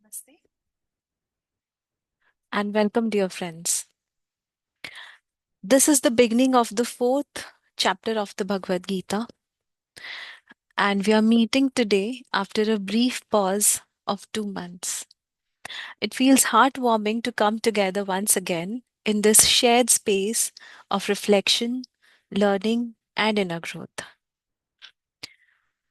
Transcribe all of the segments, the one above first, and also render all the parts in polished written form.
Namaste. And welcome, dear friends. This is the beginning of the fourth chapter of the Bhagavad Gita, and we are meeting today after a brief pause of 2 months. It feels heartwarming to come together once again in this shared space of reflection, learning, and inner growth.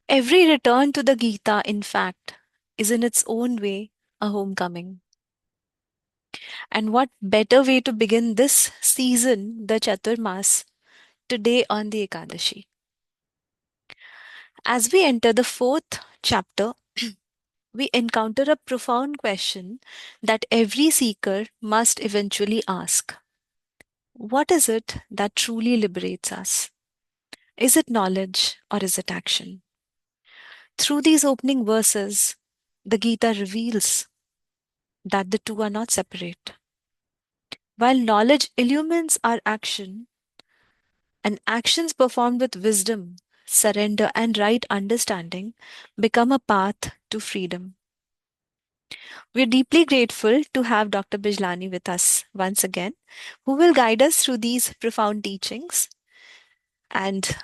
Every return to the Gita, in fact, is in its own way a homecoming. And what better way to begin this season, the Chaturmas, today on the Ekadashi? As we enter the fourth chapter, we encounter a profound question that every seeker must eventually ask. What is it that truly liberates us? Is it knowledge or is it action? Through these opening verses, the Gita reveals that the two are not separate. While knowledge illumines our action, and actions performed with wisdom, surrender, and right understanding become a path to freedom. We're deeply grateful to have Dr. Bijlani with us once again, who will guide us through these profound teachings. And,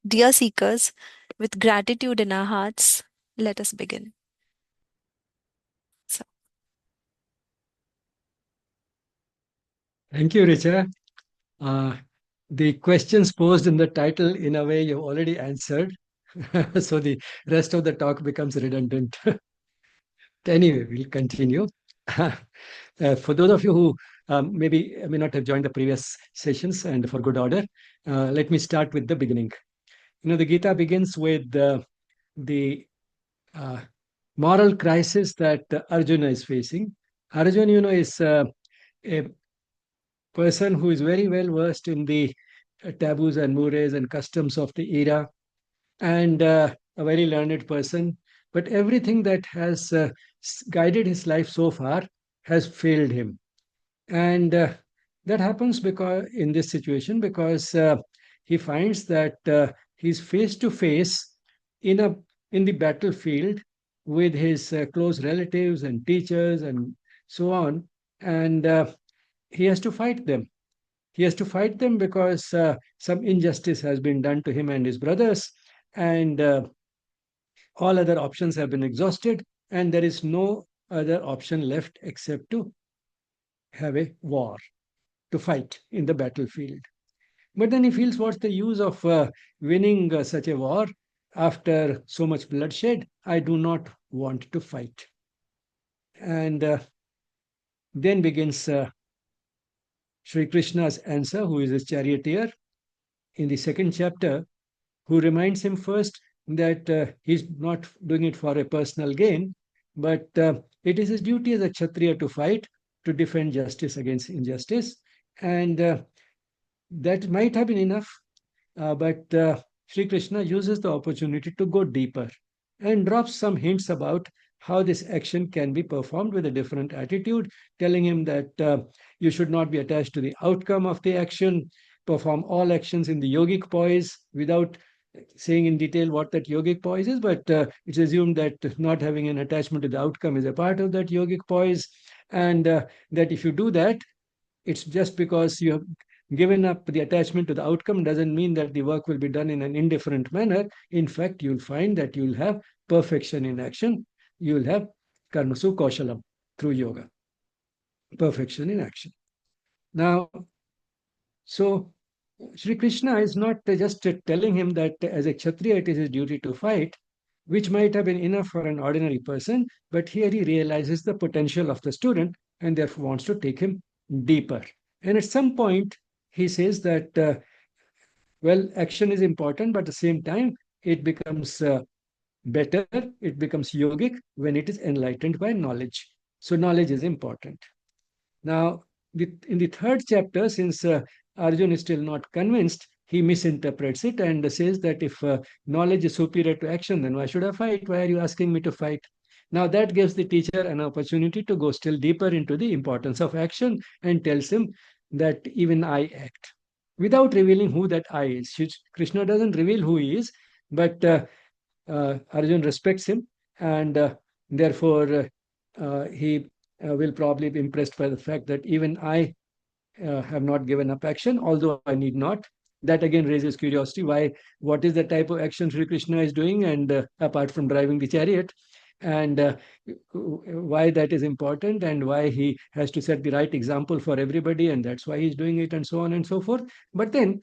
dear seekers, with gratitude in our hearts, let us begin. So, Thank you, Richa. Uh, the questions posed in the title, in a way, you've already answered. So the rest of the talk becomes redundant. Anyway, we'll continue. For those of you who maybe may not have joined the previous sessions, and for good order, let me start with the beginning. The Gita begins with the uh, moral crisis that Arjuna is facing. Arjuna, is a person who is very well versed in the taboos and mores and customs of the era, and a very learned person. But everything that has guided his life so far has failed him. And that happens because in this situation, because he finds that he's face to face in a in the battlefield with his close relatives and teachers and so on, and he has to fight them. He has to fight them because some injustice has been done to him and his brothers, and all other options have been exhausted, and there is no other option left except to have a war, to fight in the battlefield. But then he feels, what's the use of winning such a war after so much bloodshed? I do not want to fight. And then begins Sri Krishna's answer, who is his charioteer, in the second chapter, who reminds him first that he's not doing it for a personal gain, but it is his duty as a Kshatriya to fight, to defend justice against injustice. And that might have been enough, but Sri Krishna uses the opportunity to go deeper and drops some hints about how this action can be performed with a different attitude, telling him that you should not be attached to the outcome of the action, perform all actions in the yogic poise without saying in detail what that yogic poise is, but it's assumed that not having an attachment to the outcome is a part of that yogic poise, and that if you do that, it's just because you have given up the attachment to the outcome doesn't mean that the work will be done in an indifferent manner. In fact, you'll find that you'll have perfection in action. You'll have karmasu kaushalam through yoga, perfection in action. Now, so Sri Krishna is not just telling him that as a Kshatriya it is his duty to fight, which might have been enough for an ordinary person, but here he realizes the potential of the student and therefore wants to take him deeper. And at some point, he says that, well, action is important, but at the same time, it becomes better, it becomes yogic when it is enlightened by knowledge. So, knowledge is important. Now, in the third chapter, since Arjun is still not convinced, he misinterprets it and says that if knowledge is superior to action, then why should I fight? Why are you asking me to fight? Now, that gives the teacher an opportunity to go still deeper into the importance of action and tells him that even I act without revealing who that I is. Krishna doesn't reveal who he is, but Arjun respects him, and therefore he will probably be impressed by the fact that even I have not given up action, although I need not. That again raises curiosity. Why? What is the type of action Sri Krishna is doing, and apart from driving the chariot, and why that is important, and why he has to set the right example for everybody, and that's why he's doing it, and so on and so forth. But then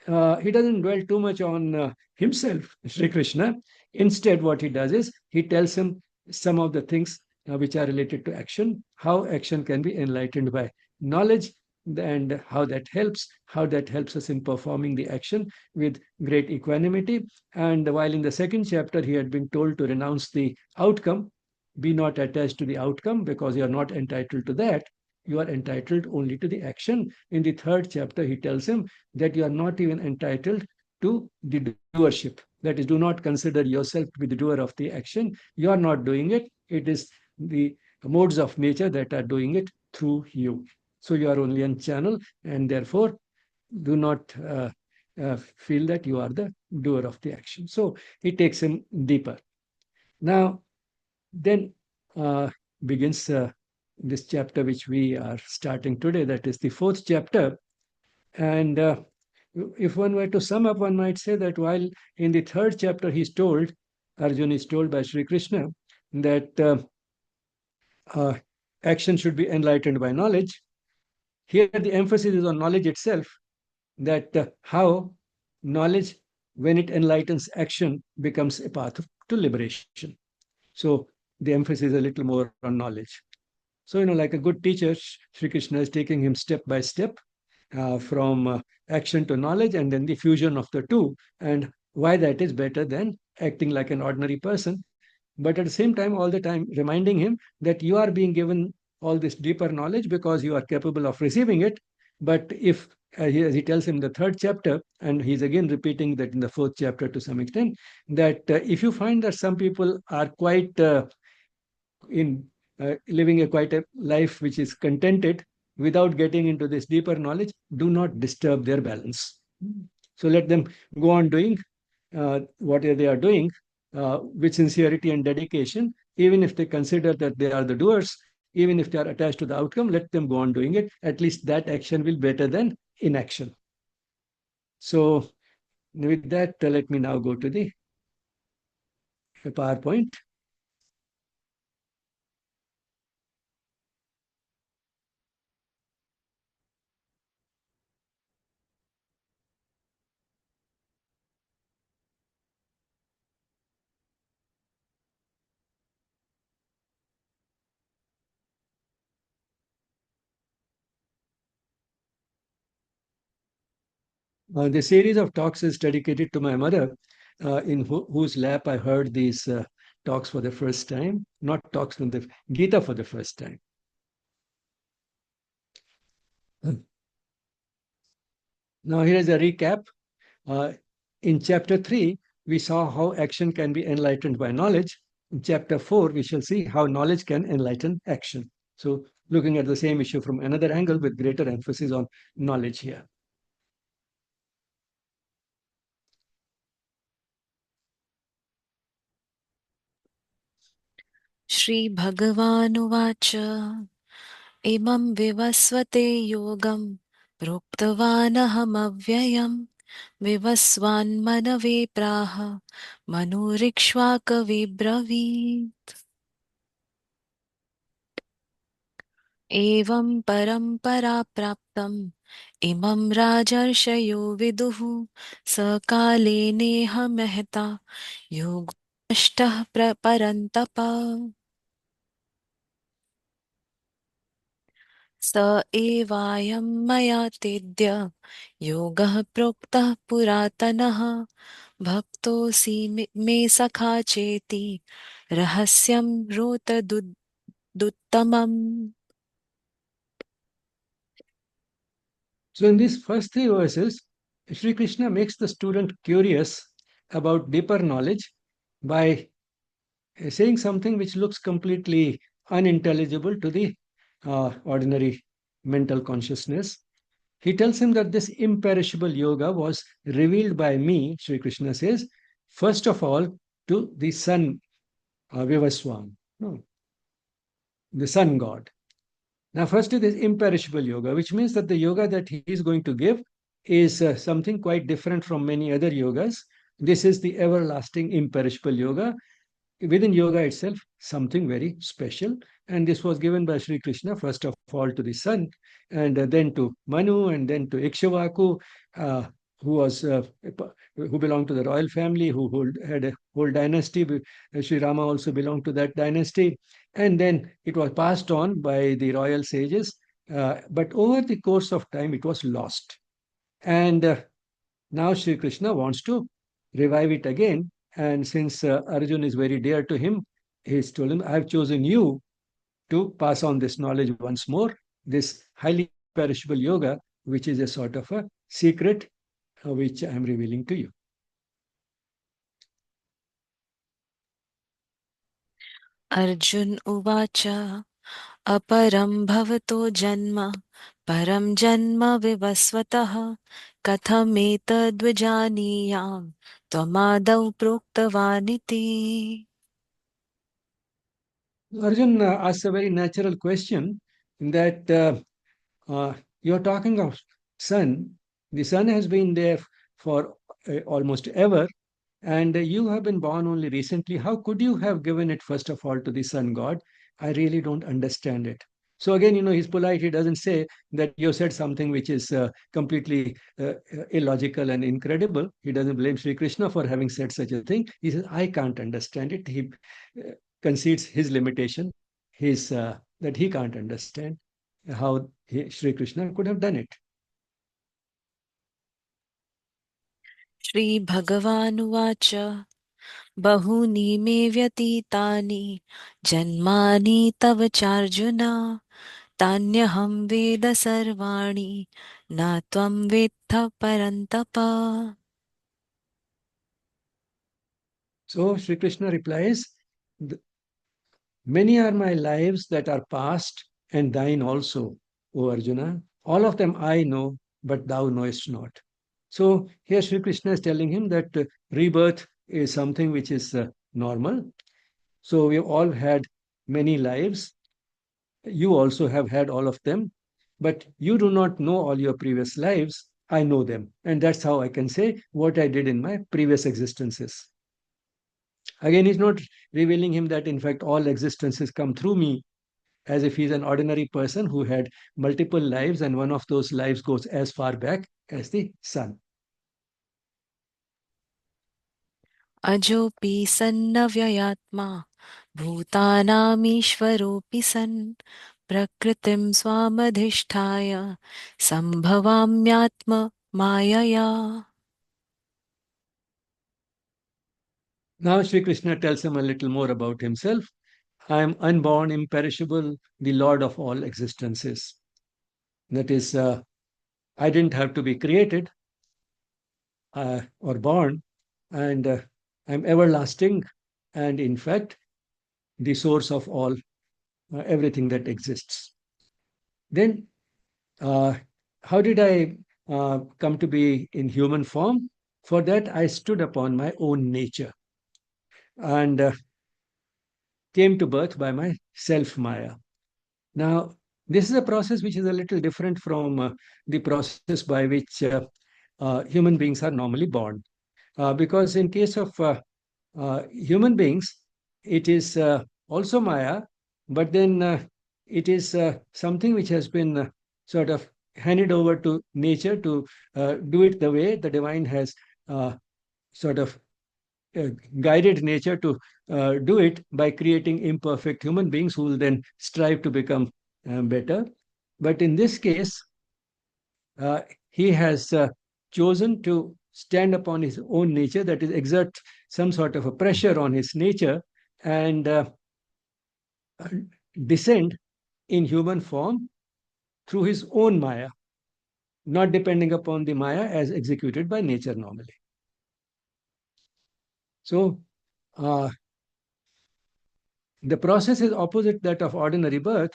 he doesn't dwell too much on himself, Sri Krishna. Instead, what he does is he tells him some of the things which are related to action, how action can be enlightened by knowledge, and how that helps us in performing the action with great equanimity. And while in the second chapter he had been told to renounce the outcome, be not attached to the outcome because you are not entitled to that. You are entitled only to the action. In the third chapter, he tells him that you are not even entitled to the doership. That is, do not consider yourself to be the doer of the action. You are not doing it. It is the modes of nature that are doing it through you. So you are only a channel, and therefore do not feel that you are the doer of the action. So he takes him deeper. Now, then begins this chapter which we are starting today, that is the fourth chapter. And if one were to sum up, one might say that while in the third chapter Arjuna is told by Sri Krishna that uh, action should be enlightened by knowledge. Here the emphasis is on knowledge itself, that how knowledge, when it enlightens action, becomes a path to liberation. So the emphasis is a little more on knowledge. So, like a good teacher, Sri Krishna is taking him step by step from action to knowledge, and then the fusion of the two, and why that is better than acting like an ordinary person. But at the same time, all the time reminding him that you are being given all this deeper knowledge because you are capable of receiving it. But if, as he tells him in the third chapter, and he's again repeating that in the fourth chapter to some extent, that if you find that some people are quite in living a quite a life which is contented without getting into this deeper knowledge, do not disturb their balance. So let them go on doing what they are doing with sincerity and dedication, even if they consider that they are the doers, even if they are attached to the outcome, let them go on doing it. At least that action will be better than inaction. So with that, let me now go to the PowerPoint. The series of talks is dedicated to my mother, in whose lap I heard these talks for the first time, not talks from the Gita for the first time. Now, here is a recap. Uh, in chapter 3, we saw how action can be enlightened by knowledge. In chapter 4, we shall see how knowledge can enlighten action. So, looking at the same issue from another angle with greater emphasis on knowledge here. श्रीभगवानुवाच इमं विवस्वते योगं प्रोक्तवानहमव्ययम् विवस्वान्मनवे प्राह मनोरिक्ष्वाकवे ब्रवीत् एवं परम्परा प्राप्तम् इमं राजर्षयो विदुः सकाले नेह महता योगनष्टः परन्तप स एवायं मया तेद्य योगः प्रोक्तः पुरातनः भक्तोऽसि मे सखा चेति रहस्यं रोतदुत्तमम्. So, in these first three verses, Sri Krishna makes the student curious about deeper knowledge by saying something which looks completely unintelligible to the ordinary mental consciousness. He tells him that this imperishable yoga was revealed by me, Sri Krishna says, first of all to the son Vivaswan. No. the sun god. Now, first is this imperishable yoga, which means that the yoga that he is going to give is something quite different from many other yogas. This is the everlasting imperishable yoga, within yoga itself, something very special. And this was given by Sri Krishna, first of all, to the sun, and then to Manu, and then to Ikshvaku, uh, who was who belonged to the royal family, had a whole dynasty. Sri Rama also belonged to that dynasty. And then it was passed on by the royal sages. But over the course of time, it was lost. And now Sri Krishna wants to revive it again. And since Arjun is very dear to him, he's told him, I've chosen you to pass on this knowledge once more, this highly perishable yoga, which is a sort of a secret which I'm revealing to you. Arjun Uvacha अपरं भवतो जन्म परं जन्म विवस्वतः कथमेतद्विजानीयां त्वमादौ प्रोक्तवानिति. Arjun asks a very natural question that you're talking of sun. The sun has been there for almost ever, and you have been born only recently. How could you have given it, first of all, to the sun god? I really don't understand it. So again, he's polite. He doesn't say that you said something which is completely illogical and incredible. He doesn't blame Sri Krishna for having said such a thing. He says, I can't understand it. He concedes his limitation, that he can't understand how Sri Krishna could have done it. श्रीभगवानुवाच बहूनि मे व्यतीतानि जन्मानि तव चार्जुन तान्यहं वेद सर्वाणि न त्वं वेत्थ परन्तप. So Sri Krishna replies, many are my lives that are past, and thine also, O Arjuna. All of them I know, but thou knowest not. So here Sri Krishna is telling him that rebirth is something which is normal. So we've all had many lives. You also have had all of them, but you do not know all your previous lives. I know them. And that's how I can say what I did in my previous existences. Again, he's not revealing him that, in fact, all existences come through me, as if he's an ordinary person who had multiple lives, and one of those lives goes as far back as the sun. अजोऽपि सन्नव्ययात्मा भूतानामीश्वरोऽपि सन् प्रकृतिं स्वामधिष्ठाय सम्भवाम्यात्म मायया. Now, Sri Krishna tells him a little more about himself. I am unborn, imperishable, the Lord of all existences. That is, I didn't have to be created or born, and I'm everlasting, and in fact, the source of all everything that exists. Then, uh, how did I come to be in human form? For that, I stood upon my own nature and came to birth by my self Maya. Now, this is a process which is a little different from the process by which human beings are normally born. Because in case of human beings, it is also Maya, but then it is something which has been sort of handed over to nature to do it the way the divine has uh, sort of guided nature to do it by creating imperfect human beings who will then strive to become better. But in this case, uh, he has chosen to stand upon his own nature, that is, exert some sort of a pressure on his nature and descend in human form through his own Maya, not depending upon the Maya as executed by nature normally. So, uh, the process is opposite that of ordinary birth.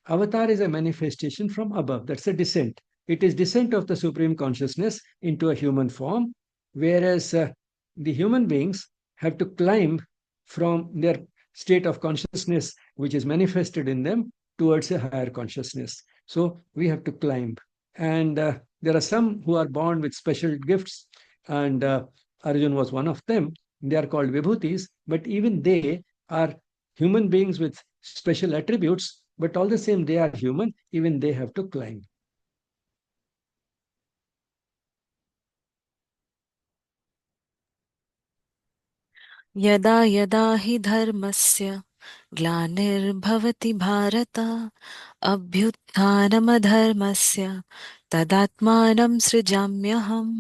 Avatar is a manifestation from above. That's a descent. It is descent of the Supreme Consciousness into a human form, whereas the human beings have to climb from their state of consciousness which is manifested in them towards a higher consciousness. So we have to climb. And there are some who are born with special gifts, and Arjun was one of them. They are called vibhutis, but even they are human beings with special attributes, but all the same, they are human, even they have to climb. यदा यदा हि धर्मस्य ग्लानिर्भवति भारत अभ्युत्थानमधर्मस्य तदात्मानं सृजाम्यहम्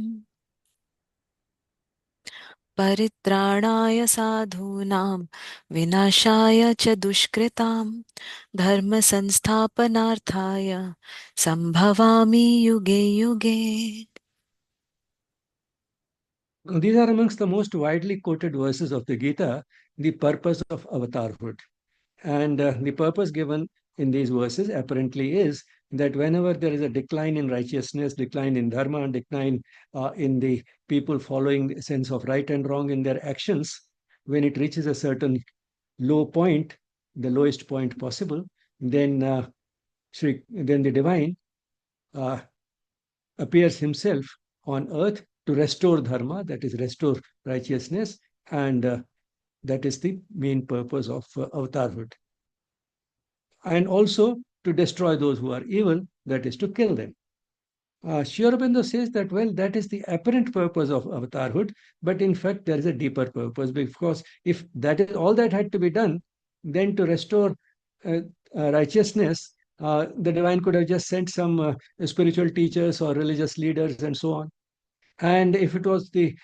परित्राणाय साधूनां विनाशाय च दुष्कृतां धर्मसंस्थापनार्थाय सम्भवामि युगे युगे. These are amongst the most widely quoted verses of the Gita, the purpose of avatarhood. And the purpose given in these verses apparently is that whenever there is a decline in righteousness, decline in dharma, decline in the people following the sense of right and wrong in their actions, when it reaches a certain low point, the lowest point possible, then then the divine uh, appears himself on earth to restore dharma, that is, restore righteousness, and that is the main purpose of avatarhood. And also to destroy those who are evil, that is, to kill them. Sri Aurobindo says that, well, that is the apparent purpose of avatarhood, but in fact, there is a deeper purpose, because if that is all that had to be done, then to restore uh, righteousness, the divine could have just sent some spiritual teachers or religious leaders and so on. And if it was the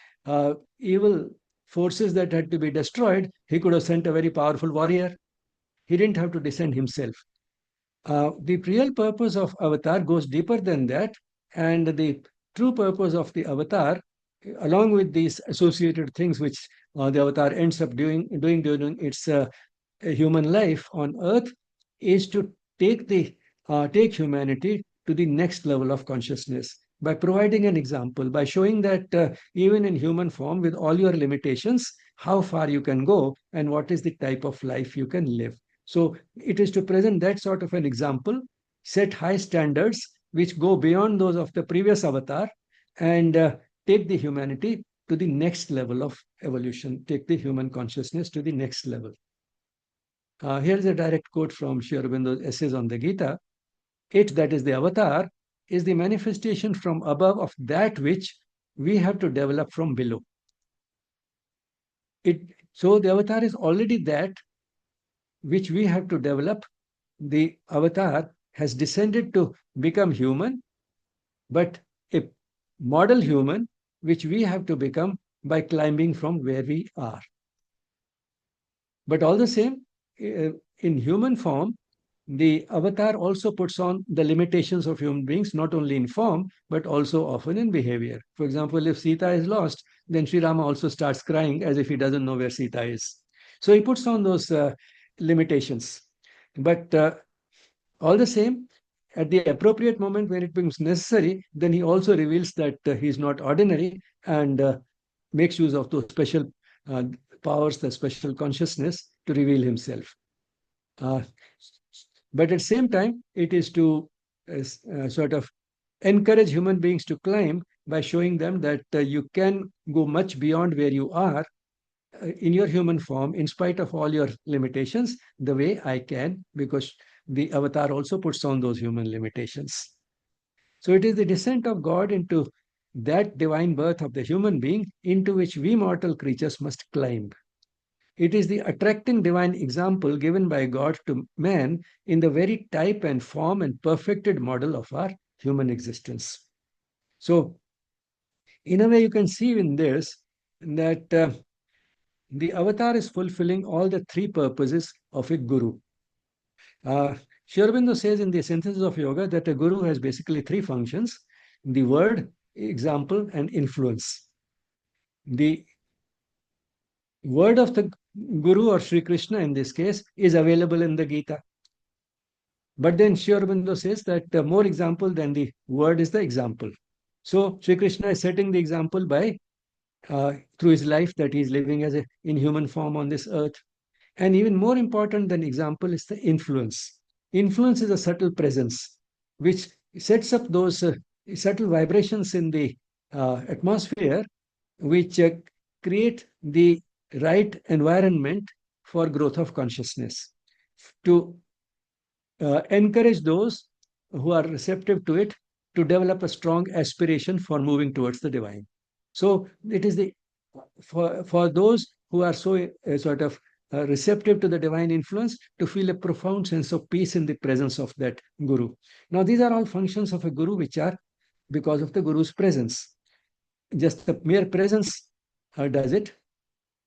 evil forces that had to be destroyed, he could have sent a very powerful warrior. He didn't have to descend himself. The real purpose of avatar goes deeper than that, and the true purpose of the avatar, along with these associated things which the avatar ends up doing during its human life on earth, is to take humanity to the next level of consciousness by providing an example, by showing that even in human form, with all your limitations, how far you can go and what is the type of life you can live. So it is to present that sort of an example, set high standards which go beyond those of the previous avatar, and take the humanity to the next level of evolution, take the human consciousness to the next level. Here's a direct quote from Sri Aurobindo's essays on the Gita. It, that is the avatar, is the manifestation from above of that which we have to develop from below. So the avatar is already that which we have to develop. The avatar has descended to become human, but a model human which we have to become by climbing from where we are. But all the same, in human form, the avatar also puts on the limitations of human beings, not only in form, but also often in behavior. For example, if Sita is lost, then Sri Rama also starts crying as if he doesn't know where Sita is. So he puts on those limitations. But all the same, at the appropriate moment when it becomes necessary, then he also reveals that he's not ordinary, and makes use of those special uh, powers, the special consciousness to reveal himself. Uh, but at the same time, it is to sort of encourage human beings to climb by showing them that you can go much beyond where you are in your human form, in spite of all your limitations, the way I can, because the avatar also puts on those human limitations. So it is the descent of God into that divine birth of the human being into which we mortal creatures must climb. It is the attracting divine example given by God to man in the very type and form and perfected model of our human existence. So, in a way, you can see in this that the avatar is fulfilling all the three purposes of a guru. Sri Aurobindo says in the Synthesis of Yoga that a guru has basically three functions: the word, example, and influence. The word of the Guru, or Sri Krishna in this case, is available in the Gita. But then Sri Aurobindo says that more example than the word is the example. So Sri Krishna is setting the example by through his life that he is living as a in human form on this earth. And even more important than example is the influence. Influence is a subtle presence which sets up those subtle vibrations in the atmosphere which create the right environment for growth of consciousness. To encourage those who are receptive to it to develop a strong aspiration for moving towards the divine. So it is the for those who are so sort of receptive to the divine influence to feel a profound sense of peace in the presence of that guru. Now these are all functions of a guru which are because of the guru's presence. Just the mere presence does it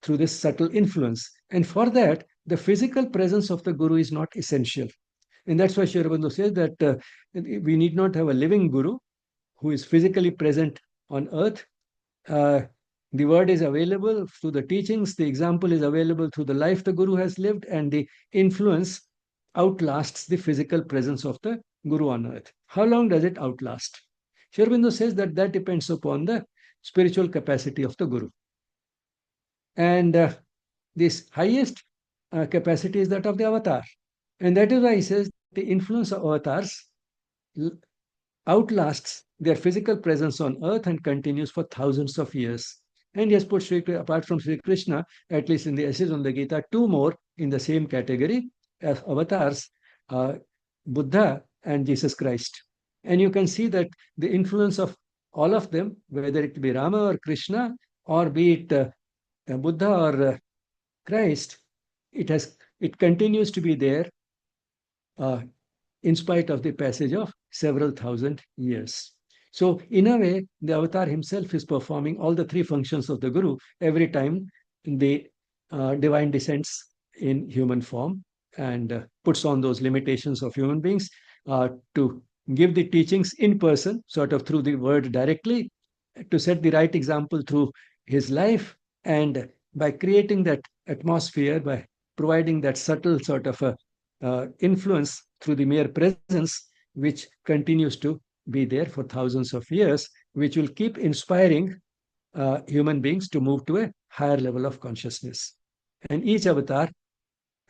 through this subtle influence. And for that, the physical presence of the guru is not essential. And that's why Sri Aurobindo says that we need not have a living guru who is physically present on earth. Uh, the word is available through the teachings, the example is available through the life the guru has lived, and the influence outlasts the physical presence of the guru on earth. How long does it outlast? Sri Aurobindo says that that depends upon the spiritual capacity of the guru. And this highest capacity is that of the avatar. And that is why he says the influence of avatars outlasts their physical presence on earth and continues for thousands of years. And he has put, apart from Sri Krishna, at least in the essays on the Gita, two more in the same category as avatars, uh, Buddha and Jesus Christ. And you can see that the influence of all of them, whether it be Rama or Krishna, or be it Buddha or Christ, it continues to be there uh, in spite of the passage of several thousand years. So, in a way, the avatar himself is performing all the three functions of the guru every time the divine descends in human form and puts on those limitations of human beings to give the teachings in person, sort of through the word directly, to set the right example through his life, and by creating that atmosphere, by providing that subtle sort of a influence through the mere presence, which continues to be there for thousands of years, which will keep inspiring human beings to move to a higher level of consciousness. And each avatar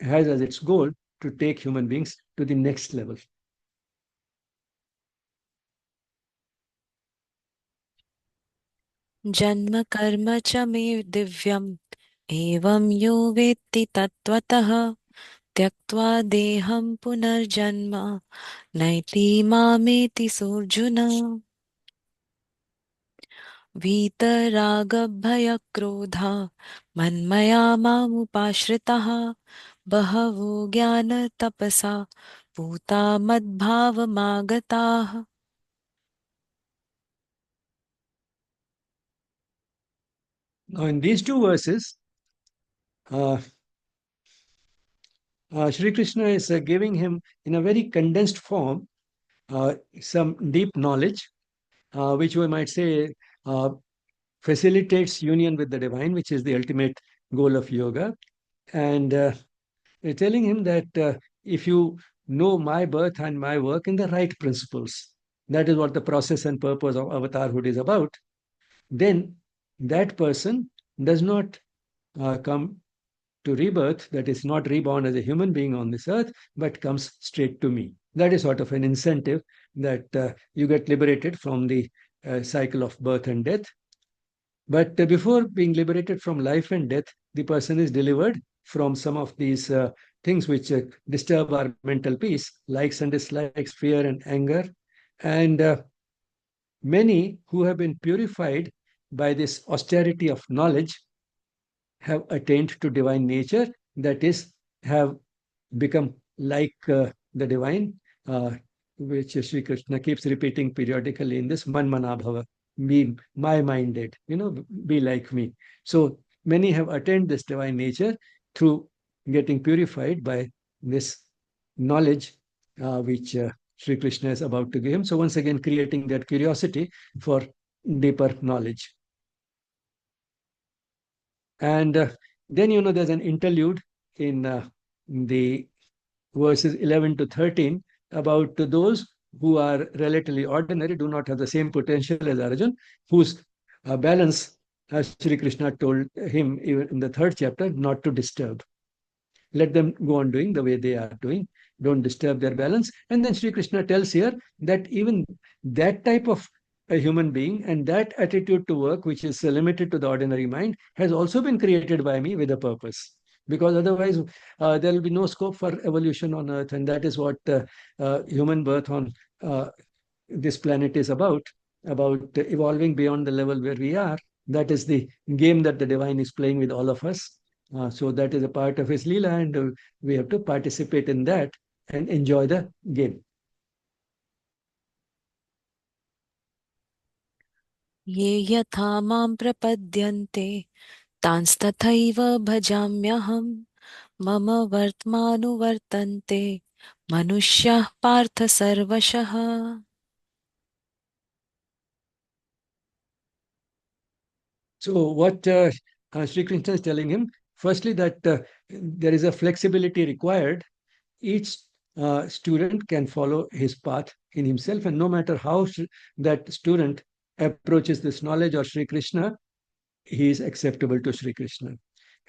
has as its goal to take human beings to the next level. जन्म कर्म च मे दिव्यम् एवं यो वेत्ति तत्त्वतः त्यक्त्वा देहं पुनर्जन्म नैति मामेति सोऽर्जुन वीतरागभयक्रोधा मन्मया मामुपाश्रिताः बहवो ज्ञानतपसा पूता मद्भावमागताः. Now, in these two verses, uh, Sri Krishna is giving him in a very condensed form some deep knowledge, which we might say uh, facilitates union with the divine, which is the ultimate goal of yoga. And telling him that if you know my birth and my work in the right principles, that is what the process and purpose of avatarhood is about, then that person does not come to rebirth, that is not reborn as a human being on this earth, but comes straight to me. That is sort of an incentive that you get liberated from the cycle of birth and death. But before being liberated from life and death, the person is delivered from some of these things which disturb our mental peace, likes and dislikes, fear and anger. And many who have been purified by this austerity of knowledge have attained to divine nature, that is, have become like the divine, which Sri Krishna keeps repeating periodically in this man manabhava, be my minded, be like me. So many have attained this divine nature through getting purified by this knowledge which Sri Krishna is about to give him. So once again, creating that curiosity for deeper knowledge. And then, there's an interlude in the verses 11 to 13 about those who are relatively ordinary, do not have the same potential as Arjun, whose balance, as Sri Krishna told him even in the third chapter, not to disturb. let them go on doing the way they are doing. Don't disturb their balance. And then Sri Krishna tells here that even that type of a human being and that attitude to work, which is limited to the ordinary mind, has also been created by me with a purpose. Because otherwise, there will be no scope for evolution on Earth, and that is what human birth on uh, this planet is about evolving beyond the level where we are. That is the game that the divine is playing with all of us. So that is a part of his Leela, and we have to participate in that and enjoy the game. ये यथा मां प्रपद्यन्ते तांस्तथैव भजाम्यहम् मम वर्त्मानुवर्तन्ते मनुष्याः पार्थ सर्वशः. So what Sri Krishna is telling him, firstly, that there is a flexibility required. Each student can follow his path in himself, and no matter how that student approaches this knowledge or Sri Krishna, he is acceptable to Sri Krishna.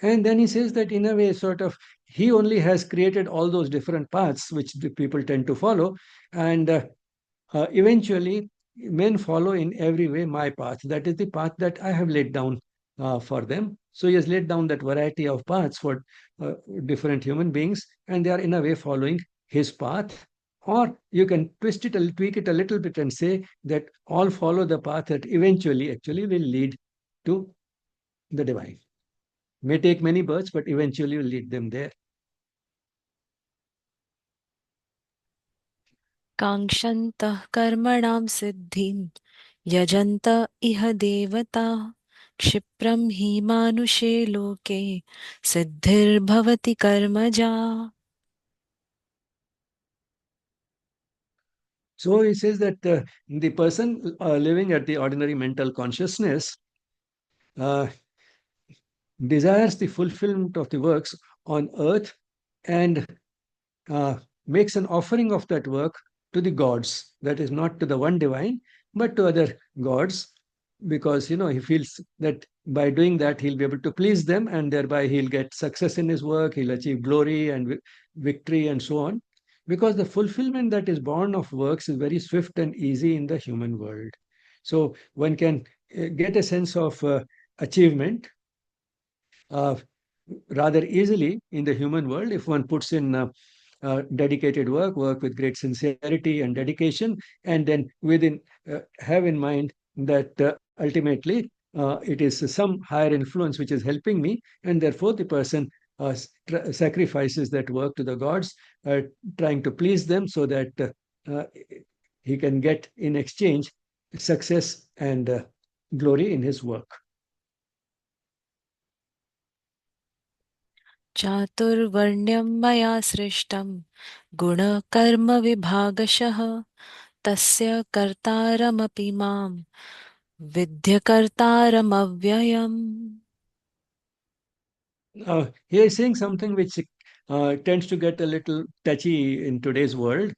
And then he says that in a way, sort of, he only has created all those different paths which the people tend to follow. And eventually, men follow in every way my path. That is the path that I have laid down for them. So he has laid down that variety of paths for different human beings, and they are in a way following his path. Or you can twist it, tweak it a little bit, and say that all follow the path that eventually actually will lead to the divine. May take many births, but eventually will lead them there. काङ्क्षन्तः कर्मणां सिद्धिं यजन्त इह देवता क्षिप्रं हि मानुषे लोके सिद्धिर्भवति कर्मजा. So he says that the person living at the ordinary mental consciousness uh, desires the fulfillment of the works on earth and uh, makes an offering of that work to the gods. That is not to the one divine, but to other gods, because he feels that by doing that he'll be able to please them, and thereby he'll get success in his work, he'll achieve glory and victory and so on. Because the fulfillment that is born of works is very swift and easy in the human world. So one can get a sense of achievement uh, rather easily in the human world if one puts in dedicated work with great sincerity and dedication, and then within have in mind that ultimately it is some higher influence which is helping me, and therefore the person sacrifices that work to the gods, trying to please them so that uh, he can get in exchange success and glory in his work. चातुर्वर्ण्यं मया सृष्टं गुणकर्मविभागशः तस्य कर्तारमपि मां विद्य कर्तारमव्ययम्. He is saying something which tends to get a little touchy in today's world.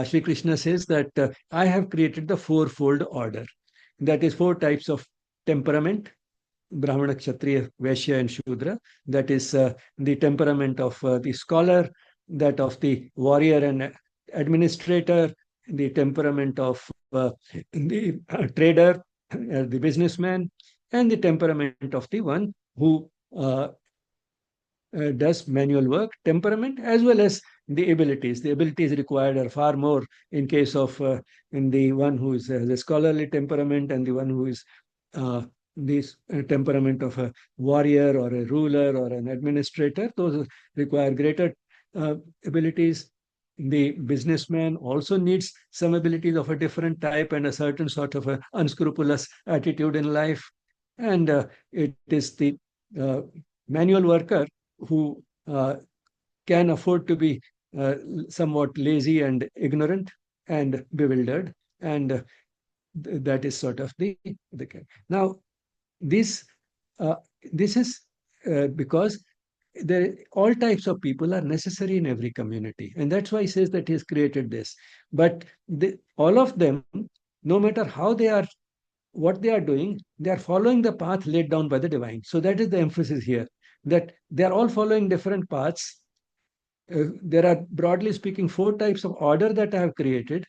Sri Krishna says that I have created the fourfold order. That is four types of temperament: Brahmana, Kshatriya, Vaishya, and Shudra. That is the temperament of the scholar, that of the warrior and administrator, the temperament of the trader, the businessman, and the temperament of the one who does manual work. Temperament as well as the abilities. The abilities required are far more in case of in the one who is has a scholarly temperament, and the one who is uh, this temperament of a warrior or a ruler or an administrator. Those require greater uh, abilities. The businessman also needs some abilities of a different type and a certain sort of a unscrupulous attitude in life. And it is the uh, manual worker who can afford to be somewhat lazy and ignorant and bewildered, and that is sort of the now this uh, this is because there all types of people are necessary in every community, and that's why he says that he has created this. But all of them, no matter how they are, what they are doing, they are following the path laid down by the divine. So that is the emphasis here, that they are all following different paths, there are, broadly speaking, four types of order that I have created.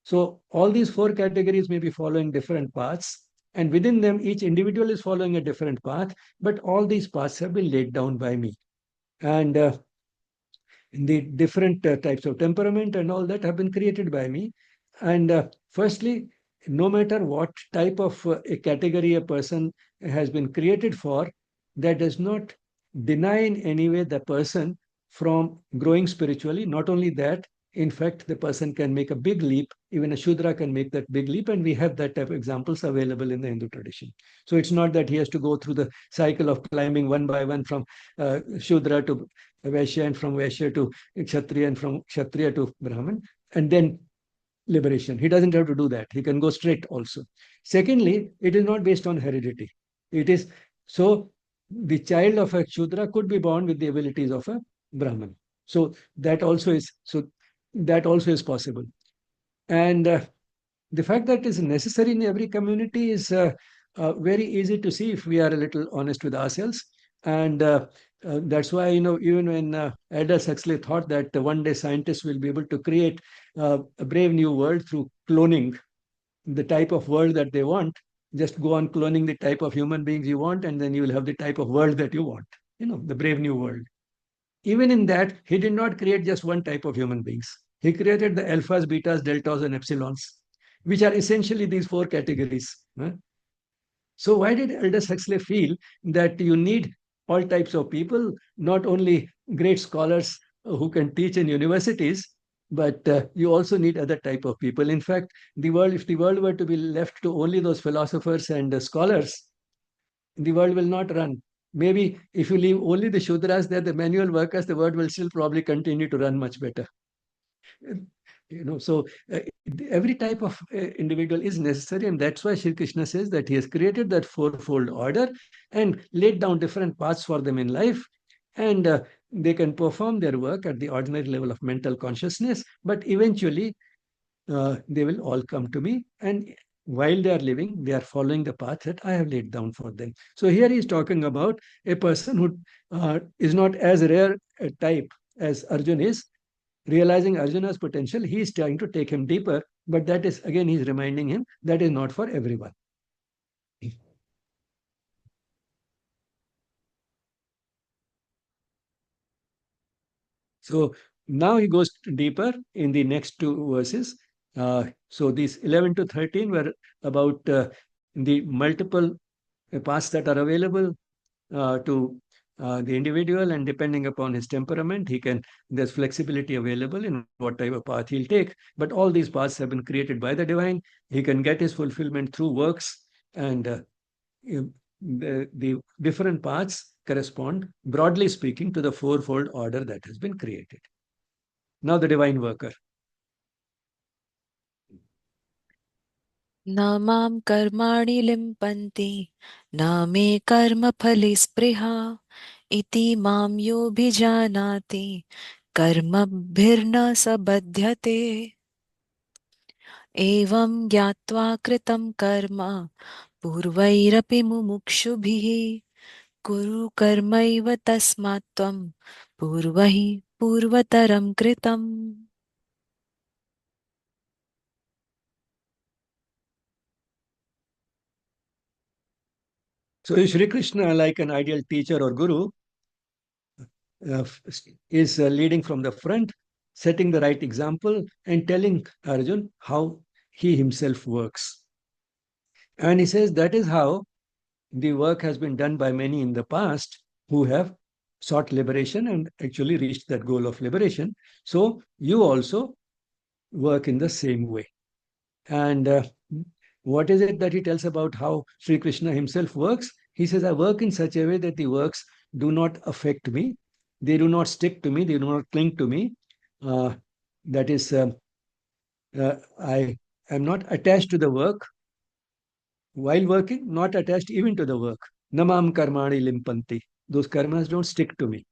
So all these four categories may be following different paths, and within them, each individual is following a different path, but all these paths have been laid down by me. And the different types of temperament and all that have been created by me. And firstly, no matter what type of a category a person has been created for, that does not deny in any way the person from growing spiritually. Not only that, in fact, the person can make a big leap. Even a Shudra can make that big leap, and we have that type of examples available in the Hindu tradition. So it's not that he has to go through the cycle of climbing one by one from Shudra to Vaishya, and from Vaishya to Kshatriya, and from Kshatriya to Brahman, and then liberation. He doesn't have to do that. He can go straight also. Secondly, it is not based on heredity. It is so the child of a Shudra could be born with the abilities of a Brahman. So that also is possible. And the fact that is necessary in every community is very easy to see if we are a little honest with ourselves. And that's why, even when Aldous Huxley thought that one day scientists will be able to create a brave new world through cloning the type of world that they want, just go on cloning the type of human beings you want, and then you will have the type of world that you want, the brave new world. Even in that, he did not create just one type of human beings. He created the alphas, betas, deltas, and epsilons, which are essentially these four categories. So, why did Aldous Huxley feel that you need all types of people, not only great scholars who can teach in universities, but you also need other type of people. In fact, if the world were to be left to only those philosophers and scholars, the world will not run. Maybe if you leave only the Shudras there, the manual workers, the world will still probably continue to run much better. So every type of individual is necessary, and that's why Shri Krishna says that he has created that fourfold order and laid down different paths for them in life, and they can perform their work at the ordinary level of mental consciousness, but eventually they will all come to me, and while they are living, they are following the path that I have laid down for them. So here he is talking about a person who is not as rare a type as Arjun is. Realizing Arjuna's potential, he is trying to take him deeper, but that is, again, he's reminding him that is not for everyone. So now he goes deeper in the next two verses. So these 11 to 13 were about the multiple paths that are available to the individual, and depending upon his temperament, there's flexibility available in what type of path he'll take. But all these paths have been created by the divine. He can get his fulfillment through works, and the different paths correspond, broadly speaking, to the fourfold order that has been created. Now, the divine worker. न मां कर्माणि लिम्पन्ति न मे कर्मफले स्पृहा इति मां योऽभिजानाति कर्मभिर्न स बध्यते एवं ज्ञात्वा कृतं कर्म पूर्वैरपि मुमुक्षुभिः कुरु कर्मैव तस्मात् त्वं पूर्वैः पूर्वतरं कृतम्. So, Shri Krishna, like an ideal teacher or guru, uh, is leading from the front, setting the right example, and telling Arjun how he himself works. And he says that is how the work has been done by many in the past who have sought liberation and actually reached that goal of liberation. So you also work in the same way. And what is it that he tells about how Sri Krishna himself works? He says, I work in such a way that the works do not affect me. They do not stick to me. They do not cling to me. Uh, that is, I am not attached to the work while working, not attached even to the work. Namam karmani limpanti. Those karmas don't stick to me.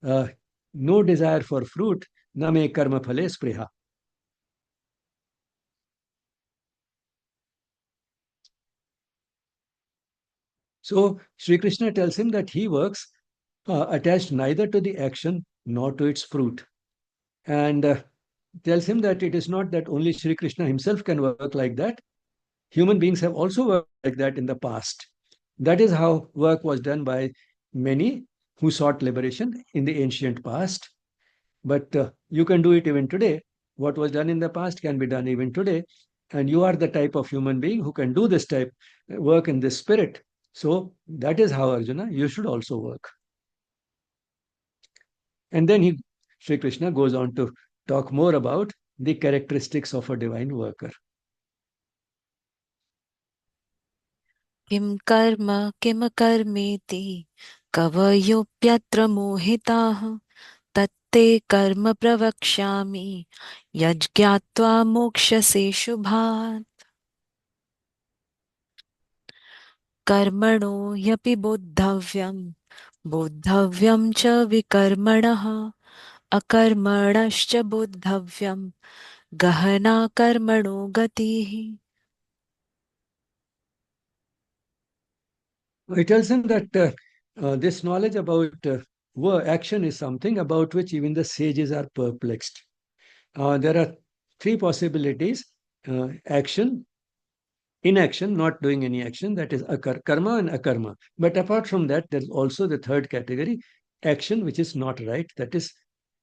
Uh, no desire for fruit. Name karma phale spriha. So Sri Krishna tells him that he works attached neither to the action nor to its fruit. And tells him that it is not that only Sri Krishna himself can work like that. Human beings have also worked like that in the past. That is how work was done by many who sought liberation in the ancient past. But you can do it even today. What was done in the past can be done even today. And you are the type of human being who can do this type work in this spirit. So that is how, Arjuna, you should also work. And then Sri Krishna goes on to talk more about the characteristics of a divine worker. किं कर्म किम कर्मेति कवयोऽप्यत्र मोहिताः तत्ते कर्म प्रवक्ष्यामि यज्ञात्वा मोक्ष्यसे शुभात् कर्मणो ह्यपि बोद्धव्यं बोद्धव्यं च विकर्मणः अकर्मणश्च बोद्धव्यं गहना कर्मणो गतिः. He tells him that this knowledge about action is something about which even the sages are perplexed. There are three possibilities: action, inaction, not doing any action, that is karma and akarma. But apart from that, there's also the third category, action, which is not right, that is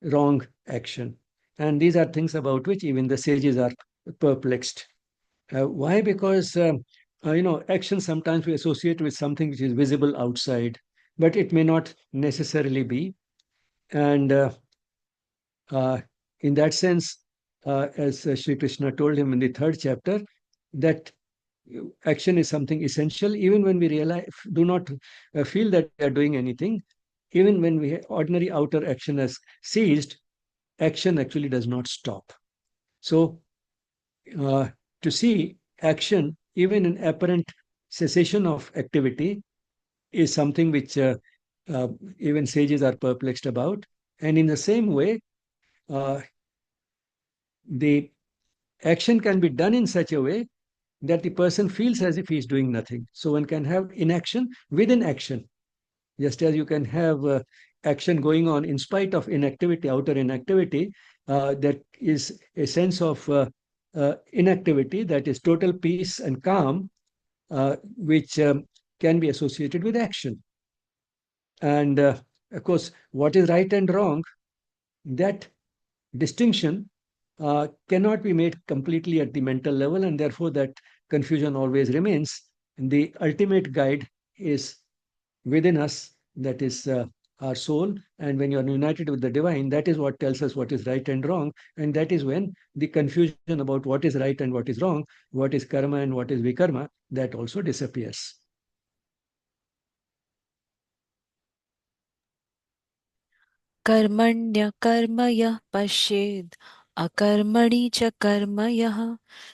wrong action. And these are things about which even the sages are perplexed. Why? Because action sometimes we associate with something which is visible outside, but it may not necessarily be. And uh, in that sense, as Sri Krishna told him in the third chapter, that action is something essential, even when we realize, do not feel that we are doing anything. Even when we ordinary outer action has ceased, action actually does not stop. So uh, to see action, even in apparent cessation of activity, is something which uh, even sages are perplexed about. And in the same way, uh, the action can be done in such a way that the person feels as if he is doing nothing. So one can have inaction within action, just as you can have action going on in spite of inactivity, outer inactivity. That is a sense of inactivity, that is total peace and calm, which can be associated with action. And of course, what is right and wrong, that distinction cannot be made completely at the mental level, and therefore that confusion always remains. And the ultimate guide is within us, that is our soul. And when you are united with the divine, that is what tells us what is right and wrong. And that is when the confusion about what is right and what is wrong, what is karma and what is vikarma, that also disappears. कर्मण्यकर्म यः पश्येद् अकर्मणि च कर्म यः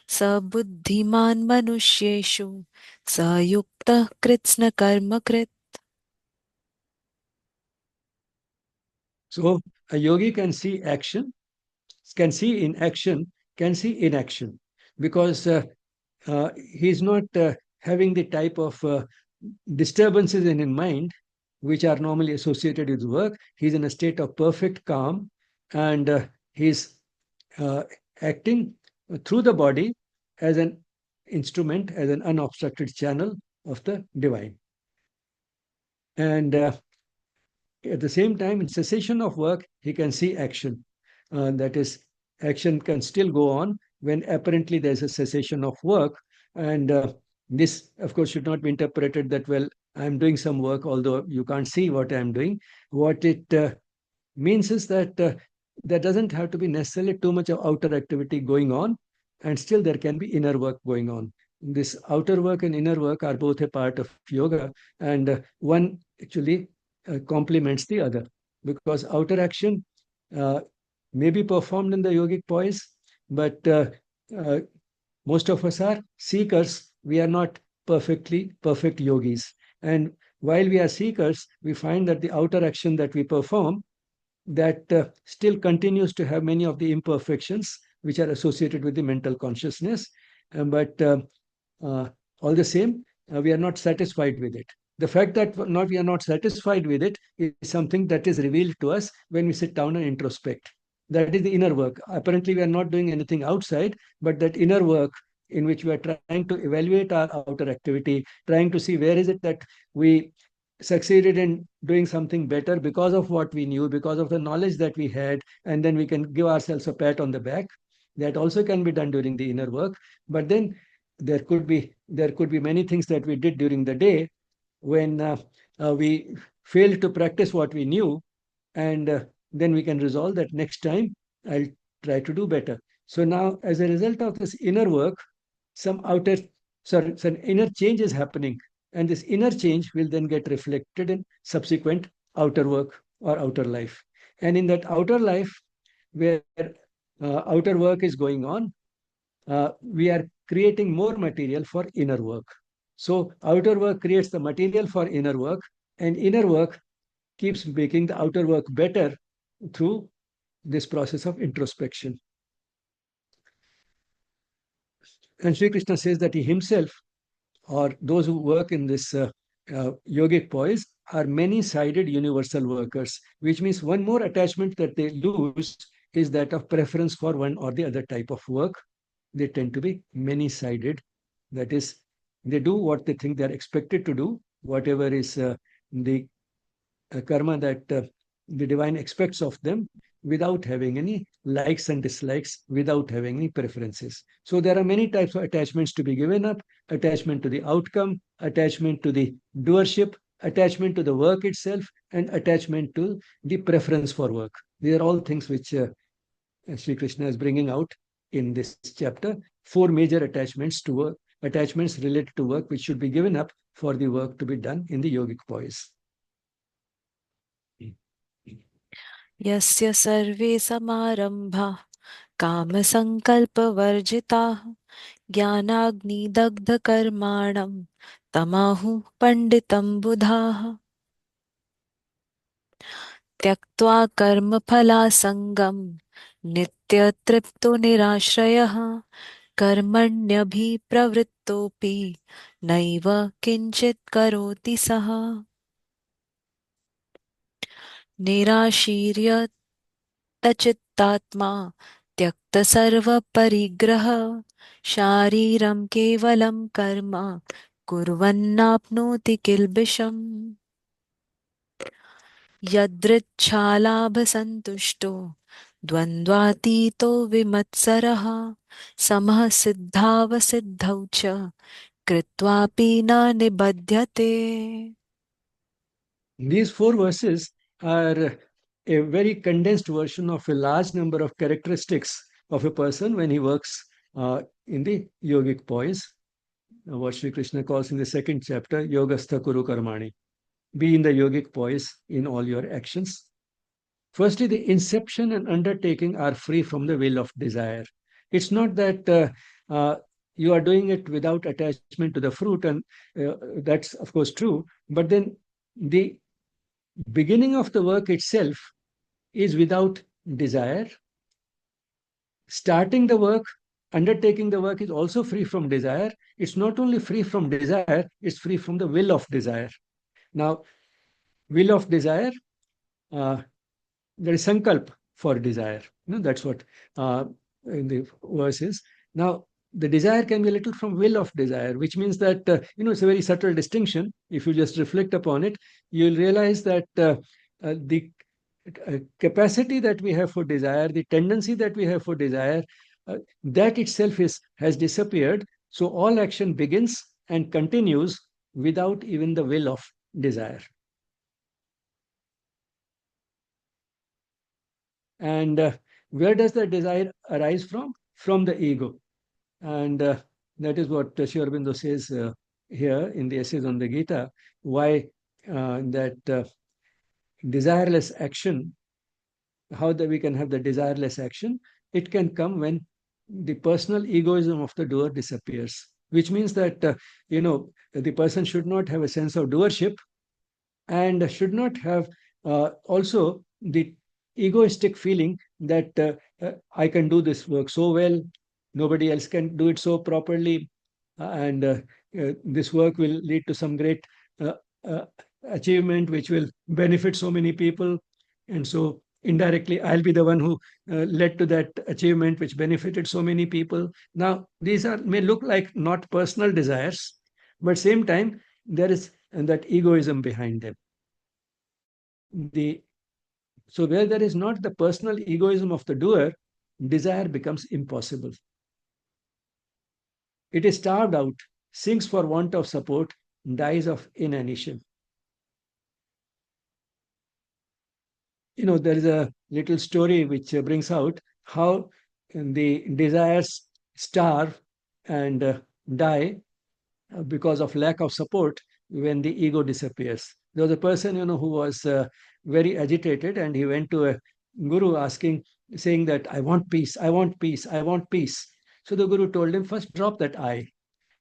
स बुद्धिमान् मनुष्येषु स युक्तः कृत्स्नकर्मकृत्. So a yogi can see action, can see in action, can see inaction, because he's not having the type of disturbances in his mind which are normally associated with work. He's in a state of perfect calm, and he's uh, acting through the body as an instrument, as an unobstructed channel of the divine. And at the same time, in cessation of work, he can see action. That is, action can still go on when apparently there's a cessation of work. And this, of course, should not be interpreted that, well, I'm doing some work, although you can't see what I'm doing. What it means is that there doesn't have to be necessarily too much of outer activity going on, and still there can be inner work going on. This outer work and inner work are both a part of yoga, and one actually complements the other, because outer action uh, may be performed in the yogic poise, but uh, most of us are seekers. We are not perfect yogis. And while we are seekers, we find that the outer action that we perform, that still continues to have many of the imperfections which are associated with the mental consciousness. But uh, all the same, we are not satisfied with it, The fact that we are not satisfied with it is something that is revealed to us when we sit down and introspect. That is the inner work. Apparently, we are not doing anything outside, but that inner work in which we are trying to evaluate our outer activity, trying to see where is it that we succeeded in doing something better because of what we knew, because of the knowledge that we had, and then we can give ourselves a pat on the back. That also can be done during the inner work. But then there could be many things that we did during the day when we failed to practice what we knew, and then we can resolve that next time I'll try to do better. So now, as a result of this inner work, some outer, sorry, some inner change is happening, and this inner change will then get reflected in subsequent outer work or outer life. And in that outer life, where outer work is going on, we are creating more material for inner work. So outer work creates the material for inner work, and inner work keeps making the outer work better through this process of introspection. And Sri Krishna says that he himself, or those who work in this yogic poise, are many-sided universal workers, which means one more attachment that they lose is that of preference for one or the other type of work. They tend to be many-sided. That is, they do what they think they're expected to do, whatever is the karma that the divine expects of them, without having any likes and dislikes, without having any preferences. So there are many types of attachments to be given up: attachment to the outcome, attachment to the doership, attachment to the work itself, and attachment to the preference for work. These are all things which Sri Krishna is bringing out in this chapter. Four major attachments to work, attachments related to work, which should be given up for the work to be done in the yogic poise. यस्य सर्वे समारम्भाः कामसङ्कल्पवर्जिताः ज्ञानाग्निदग्धकर्माणं तमाहुः पण्डितं बुधाः त्यक्त्वा कर्मफलासङ्गं नित्यतृप्तो निराश्रयः कर्मण्यभिप्रवृत्तोऽपि नैव किञ्चित् करोति सः निराशीर्यतचित्तात्मा त्यक्तसर्वपरिग्रह शारीरं केवलं कर्म कुर्वन्नाप्नोति किल्बिषम् यदृच्छालाभसन्तुष्टो द्वन्द्वातीतो विमत्सरः समः सिद्धावसिद्धौ च कृत्वापि न निबध्यते. These four verses are a very condensed version of a large number of characteristics of a person when he works in the yogic poise, what Sri Krishna calls in the second chapter, Yogastha Kuru Karmani. Be in the yogic poise in all your actions. Firstly, the inception and undertaking are free from the will of desire. It's not that you are doing it without attachment to the fruit, and that's of course true, but then the beginning of the work itself is without desire. Starting the work, undertaking the work is also free from desire. It's not only free from desire, it's free from the will of desire. Now, will of desire, uh, there is sankalp for desire. That's what in the verse is. Now, the desire can be a little from will of desire, which means that, it's a very subtle distinction. If you just reflect upon it, you'll realize that the capacity that we have for desire, the tendency that we have for desire, that itself has disappeared. So all action begins and continues without even the will of desire. And where does the desire arise from? From the ego. And that is what Sri Aurobindo says here in the essays on the Gita, why that desireless action, how that we can have the desireless action. It can come when the personal egoism of the doer disappears, which means that the person should not have a sense of doership, and should not have also the egoistic feeling that I can do this work so well, nobody else can do it so properly, and this work will lead to some great uh, achievement which will benefit so many people. And so indirectly, I'll be the one who led to that achievement which benefited so many people. Now, these are may look like not personal desires, but same time, there is that egoism behind them. The So where there is not the personal egoism of the doer, desire becomes impossible. It is starved out, sinks for want of support, dies of inanition. There is a little story which brings out how the desires starve and die because of lack of support when the ego disappears. There was a person, who was very agitated, and he went to a guru saying that I want peace, I want peace, I want peace. So the guru told him, first drop that I.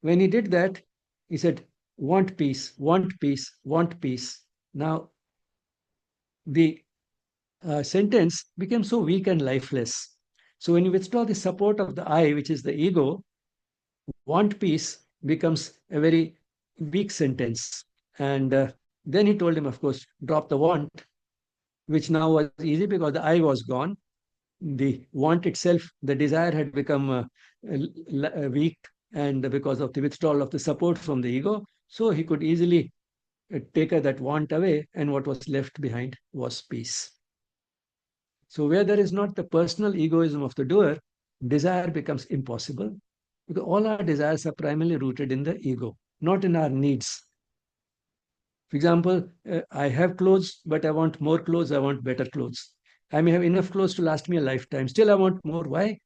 When he did that, he said, want peace, want peace, want peace. Now, the sentence became so weak and lifeless. So when you withdraw the support of the I, which is the ego, want peace becomes a very weak sentence. And then he told him, of course, drop the want, which now was easy because the I was gone. The want itself, the desire had become weak, and because of the withdrawal of the support from the ego, so he could easily take that want away, and what was left behind was peace. So, where there is not the personal egoism of the doer, desire becomes impossible because all our desires are primarily rooted in the ego, not in our needs. For example, I have clothes, but I want more clothes, I want better clothes. I may have enough clothes to last me a lifetime. Still, I want more. Why?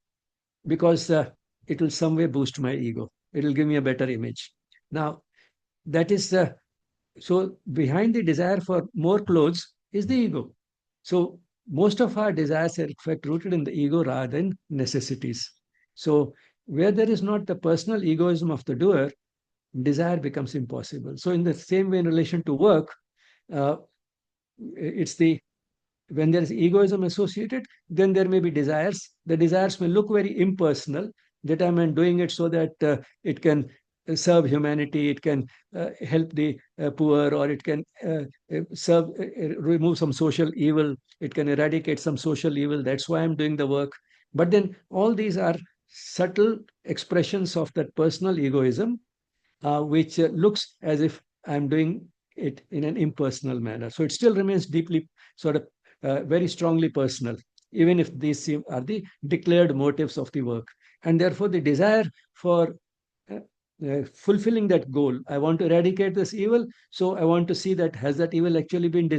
Because it will some way boost my ego. It will give me a better image. Now, that is so behind the desire for more clothes is the ego. So most of our desires are in fact rooted in the ego rather than necessities. So where there is not the personal egoism of the doer, desire becomes impossible. So in the same way, in relation to work, uh, it's the when there is egoism associated, then there may be desires. The desires may look very impersonal, that I'm doing it so that it can serve humanity, it can help the poor, or it can remove some social evil, it can eradicate some social evil. That's why I'm doing the work. But then all these are subtle expressions of that personal egoism, which looks as if I'm doing it in an impersonal manner. So it still remains deeply, sort of, very strongly personal, even if these are the declared motives of the work. And therefore, the desire for uh, fulfilling that goal, I want to eradicate this evil. So I want to see that has that evil actually been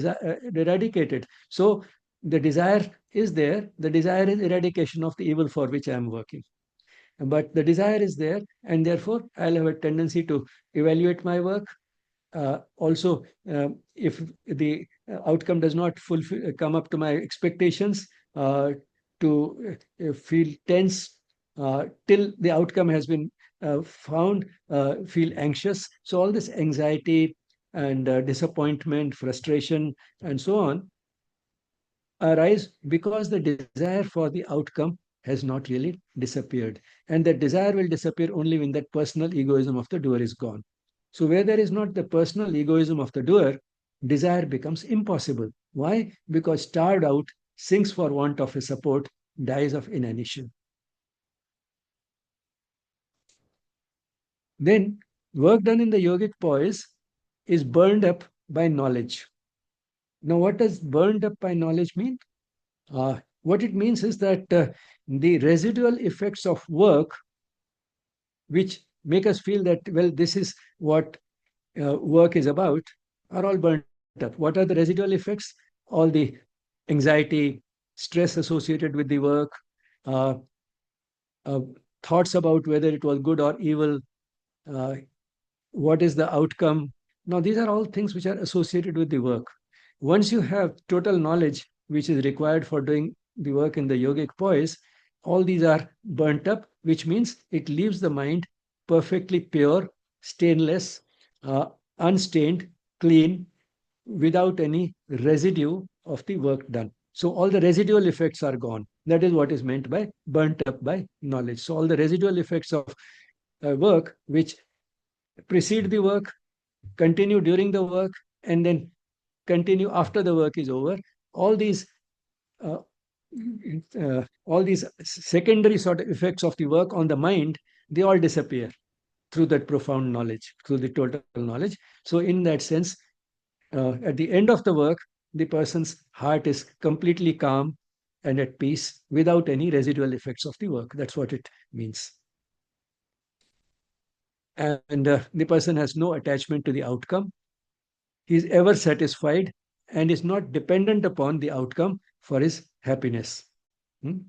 eradicated. So the desire is there. The desire is eradication of the evil for which I am working, but the desire is there, and therefore I'll have a tendency to evaluate my work. Also, if the outcome does not fulfill come up to my expectations, to feel tense till the outcome has been found, feel anxious. So all this anxiety and disappointment, frustration, and so on arise because the desire for the outcome has not really disappeared. And that desire will disappear only when that personal egoism of the doer is gone. So, where there is not the personal egoism of the doer, desire becomes impossible. Why? Because starved out, sinks for want of a support, dies of inanition. Then, work done in the yogic poise is burned up by knowledge. Now, what does burned up by knowledge mean? What it means is that the residual effects of work, which make us feel that, well, this is what work is about, are all burnt up. What are the residual effects? All the anxiety, stress associated with the work, uh, uh, thoughts about whether it was good or evil, uh, what is the outcome. Now, these are all things which are associated with the work. Once you have total knowledge, which is required for doing the work in the yogic poise, all these are burnt up, which means it leaves the mind perfectly pure, stainless, uh, unstained, clean, without any residue of the work done. So all the residual effects are gone. That is what is meant by burnt up by knowledge. So all the residual effects of work which precede the work, continue during the work, and then continue after the work is over, all these uh, all these secondary sort of effects of the work on the mind, they all disappear through that profound knowledge, through the total knowledge. So, in that sense, at the end of the work, the person's heart is completely calm and at peace without any residual effects of the work. That's what it means. And the person has no attachment to the outcome. He is ever satisfied and is not dependent upon the outcome for his happiness. Hmm?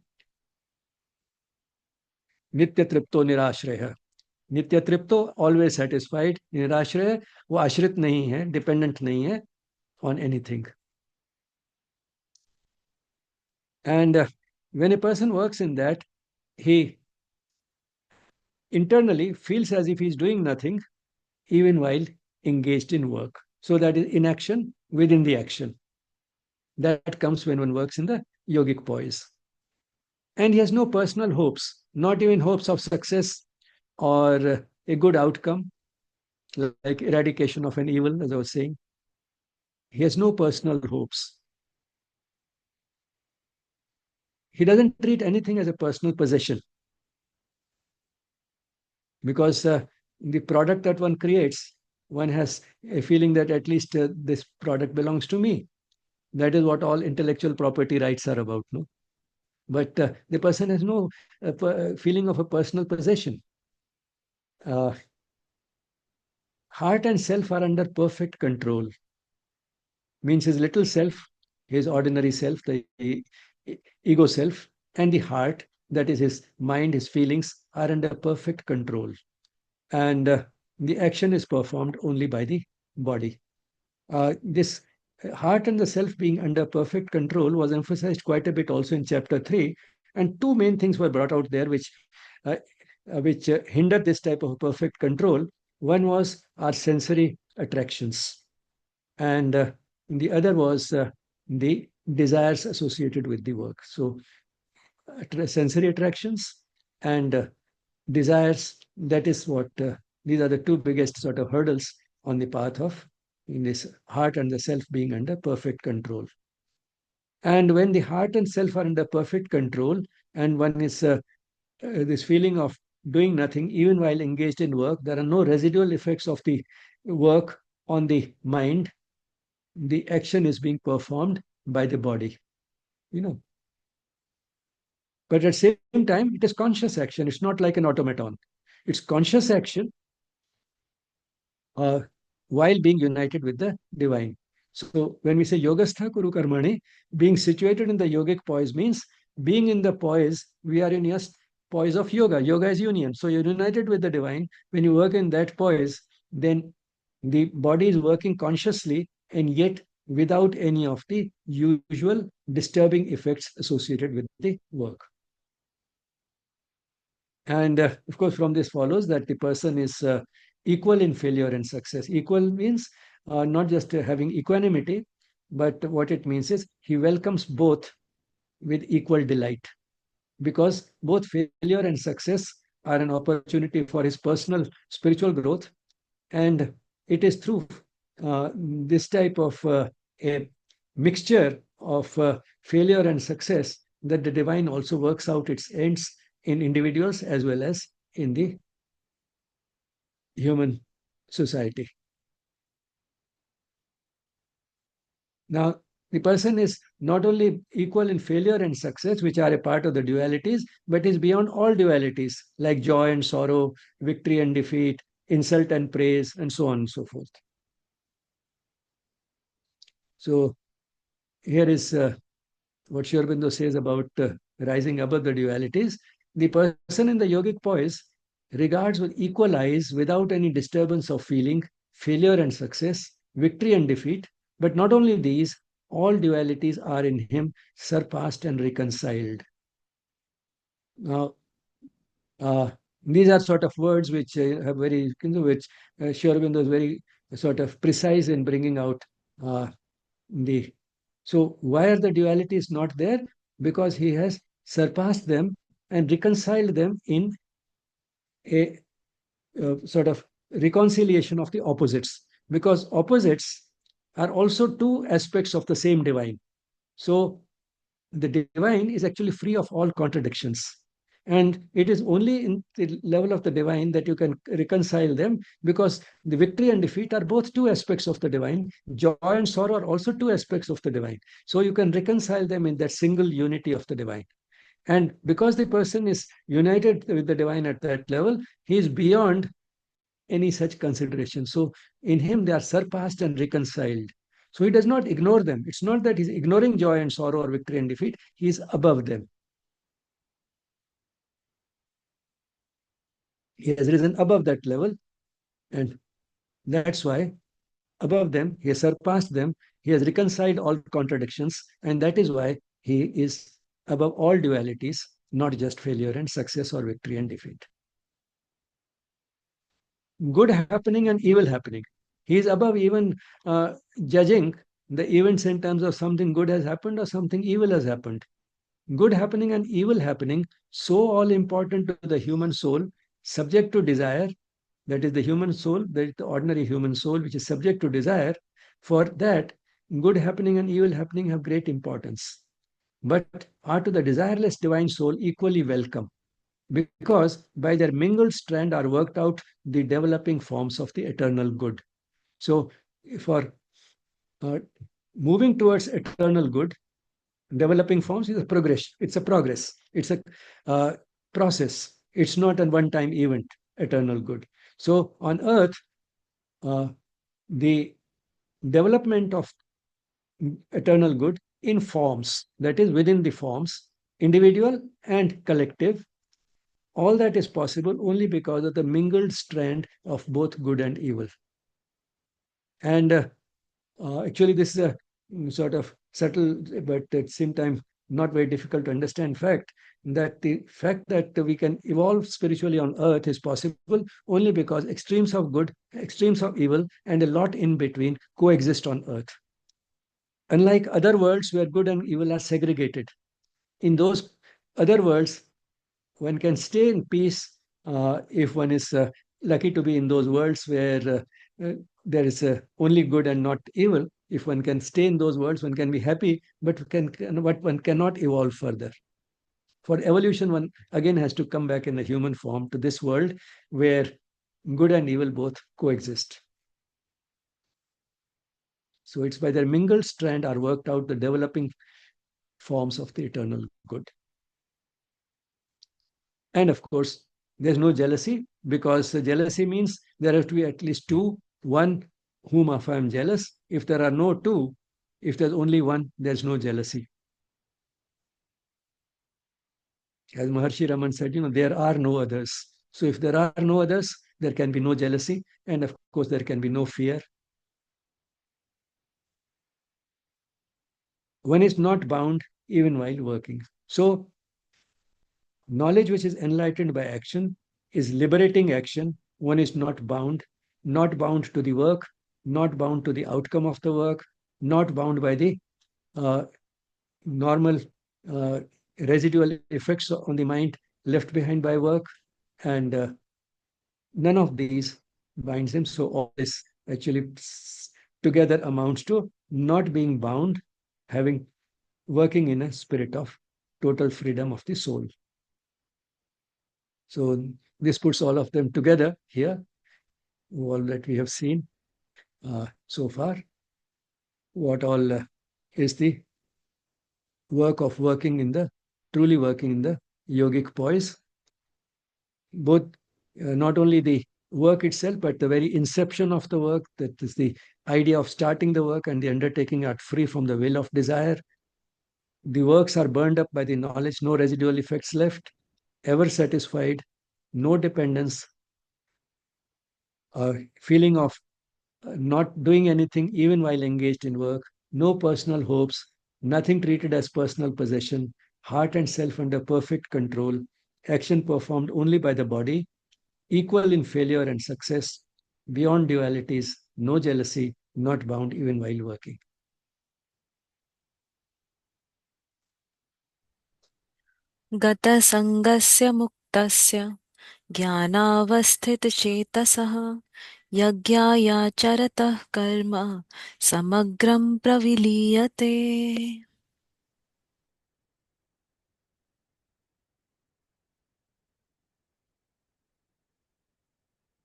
नित्य तृप्तो निराश्रय नित्य तृप्तो always satisfied निराश्रय वो आश्रित नहीं है dependent नहीं है on anything. And when a person works in that, he internally feels as if he's doing nothing even while engaged in work. So that is inaction within the action. That comes when one works in the yogic poise. And he has no personal hopes, not even hopes of success or a good outcome, like eradication of an evil, as I was saying. He has no personal hopes. He doesn't treat anything as a personal possession because the product that one creates, one has a feeling that at least this product belongs to me. That is what all intellectual property rights are about. No? But the person has no feeling of a personal possession. Uh, Heart and self are under perfect control. Means his little self, his ordinary self, the ego self, and the heart, that is his mind, his feelings, are under perfect control. And the action is performed only by the body. This heart and the self being under perfect control was emphasized quite a bit also in chapter 3. And two main things were brought out there uh, which hindered this type of perfect control. One was our sensory attractions, and the other was the desires associated with the work. So, sensory attractions and desires, that is what these are the two biggest sort of hurdles on the path of this heart and the self being under perfect control. And when the heart and self are under perfect control, and one is this feeling of doing nothing, even while engaged in work, there are no residual effects of the work on the mind. The action is being performed by the body, you know. But at the same time, it is conscious action. It's not like an automaton. It's conscious action uh, while being united with the divine. So when we say yogastha kuru karmani, being situated in the yogic poise means being in the poise, we are in yes poise of yoga. Yoga is union. So you're united with the divine. When you work in that poise, then the body is working consciously and yet without any of the usual disturbing effects associated with the work. And of course, from this follows that the person is equal in failure and success. Equal means not just having equanimity, but what it means is he welcomes both with equal delight because both failure and success are an opportunity for his personal spiritual growth. And it is through this type of a mixture of failure and success that the divine also works out its ends in individuals as well as in the human society. Now, the person is not only equal in failure and success, which are a part of the dualities, but is beyond all dualities like joy and sorrow, victory and defeat, insult and praise, and so on and so forth. So, here is what Sri Aurobindo says about rising above the dualities. The person in the yogic poise regards with equal eyes, without any disturbance of feeling, failure and success, victory and defeat. But not only these, all dualities are in him surpassed and reconciled. Now, uh, these are sort of words which have very, which Sri Aurobindo is very sort of precise in bringing out uh, the. So why are the dualities not there? Because he has surpassed them and reconciled them in a sort of reconciliation of the opposites. Because opposites are also two aspects of the same divine. So the divine is actually free of all contradictions. And it is only in the level of the divine that you can reconcile them, because the victory and defeat are both two aspects of the divine. Joy and sorrow are also two aspects of the divine. So you can reconcile them in that single unity of the divine. And because the person is united with the divine at that level, he is beyond any such consideration. So in him, they are surpassed and reconciled. So he does not ignore them. It's not that he's ignoring joy and sorrow or victory and defeat, he is above them. He has risen above that level, and that's why above them, he has surpassed them, he has reconciled all contradictions, and that is why he is above all dualities, not just failure and success or victory and defeat. Good happening and evil happening. He is above even judging the events in terms of something good has happened or something evil has happened. Good happening and evil happening, so all important to the human soul, subject to desire, that is the human soul, that is the ordinary human soul, which is subject to desire. For that, good happening and evil happening have great importance, but are to the desireless divine soul equally welcome, because by their mingled strand are worked out the developing forms of the eternal good. So, for uh, moving towards eternal good, developing forms is a progress. It's a progress. It's a process. It's not a one-time event. Eternal good. So on Earth, uh, the development of eternal good in forms, that is within the forms, individual and collective, all that is possible only because of the mingled strand of both good and evil. And actually, this is a sort of subtle, but at the same time, not very difficult to understand fact, that the fact that we can evolve spiritually on earth is possible only because extremes of good, extremes of evil, and a lot in between coexist on earth. Unlike other worlds where good and evil are segregated, in those other worlds, one can stay in peace if one is lucky to be in those worlds where there is only good and not evil. If one can stay in those worlds, one can be happy, but one cannot evolve further. For evolution, one again has to come back in a human form to this world where good and evil both coexist. So it's by their mingled strand are worked out the developing forms of the eternal good. And of course, there's no jealousy, because jealousy means there have to be at least two, one whom if I'm jealous. If there are no two, if there's only one, there's no jealousy. As Maharshi Raman said, there are no others. So if there are no others, there can be no jealousy. And of course, there can be no fear. One is not bound even while working. So knowledge which is enlightened by action is liberating action. One is not bound to the work, not bound to the outcome of the work, not bound by the uh, normal uh, residual effects on the mind left behind by work. And none of these binds him. So all this actually together amounts to not being bound, having working in a spirit of total freedom of the soul. So this puts all of them together here, all that we have seen so far. What all is the work of working in the, truly working in the yogic poise, both not only the work itself, but the very inception of the work, that is the idea of starting the work and the undertaking are free from the will of desire. The works are burned up by the knowledge, no residual effects left, ever satisfied, no dependence, a feeling of not doing anything even while engaged in work, no personal hopes, nothing treated as personal possession, heart and self under perfect control, action performed only by the body, equal in failure and success, beyond dualities, no jealousy, not bound even while working. गतसङ्गस्य मुक्तस्य ज्ञानावस्थितचेतसः यज्ञायाचरतः कर्म समग्रं प्रविलीयते.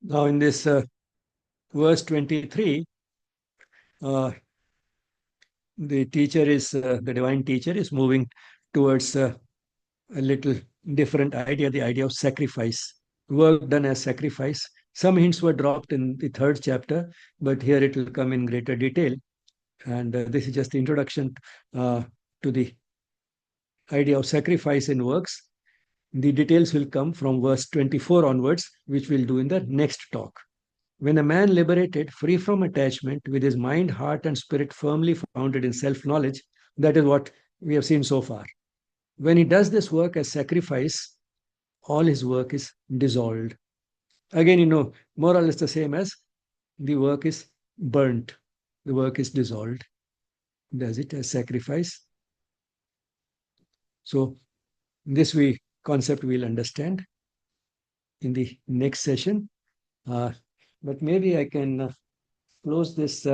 Now, in this verse 23, uh, the divine teacher is moving towards a little different idea, the idea of sacrifice, work done as sacrifice. Some hints were dropped in the third chapter, but here it will come in greater detail. And this is just the introduction uh, to the idea of sacrifice in works. The details will come from verse 24 onwards, which we'll do in the next talk. When a man liberated, free from attachment, with his mind, heart, and spirit firmly founded in self knowledge, that is what we have seen so far. When he does this work as sacrifice, all his work is dissolved. Again, more or less the same as the work is burnt, the work is dissolved. Does it as sacrifice? So, this concept we'll understand in the next session. Uh, but maybe I can close this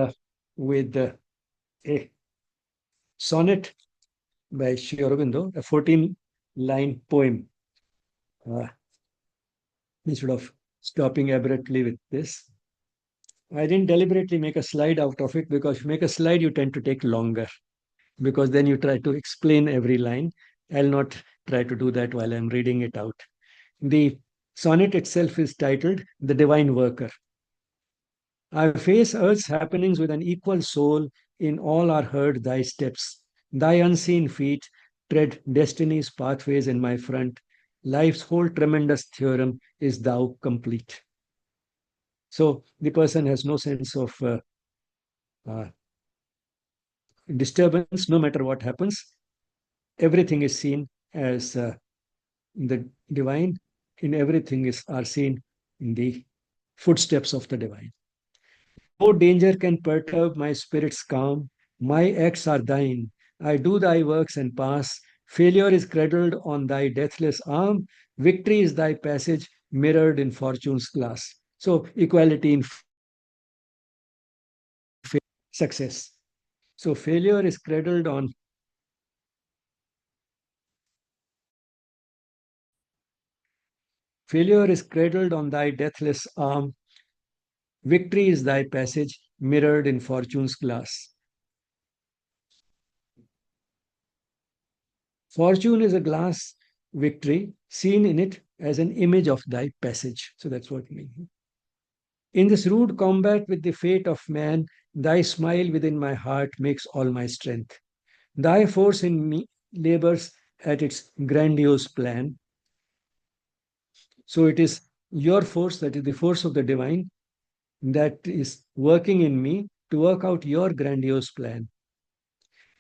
with a sonnet by Sri Aurobindo, a 14-line poem, uh, instead of stopping abruptly with this. I didn't deliberately make a slide out of it because if you make a slide, you tend to take longer because then you try to explain every line. I'll not try to do that while I'm reading it out. The sonnet itself is titled The Divine Worker. I face earth's happenings with an equal soul. In all are heard thy steps. Thy unseen feet tread destiny's pathways in my front. Life's whole tremendous theorem is thou complete. So the person has no sense of uh, disturbance, no matter what happens. Everything is seen as the divine. In everything is are seen in the footsteps of the divine. No danger can perturb my spirit's calm. My acts are thine. I do thy works and pass. Failure is cradled on thy deathless arm. Victory is thy passage, mirrored in fortune's glass. So, equality in success. So, failure is cradled on thy deathless arm. Victory is thy passage, mirrored in fortune's glass. Fortune is a glass victory, seen in it as an image of thy passage. So that's what it means. In this rude combat with the fate of man, thy smile within my heart makes all my strength. Thy force in me labors at its grandiose plan. So it is your force, that is the force of the divine, that is working in me to work out your grandiose plan,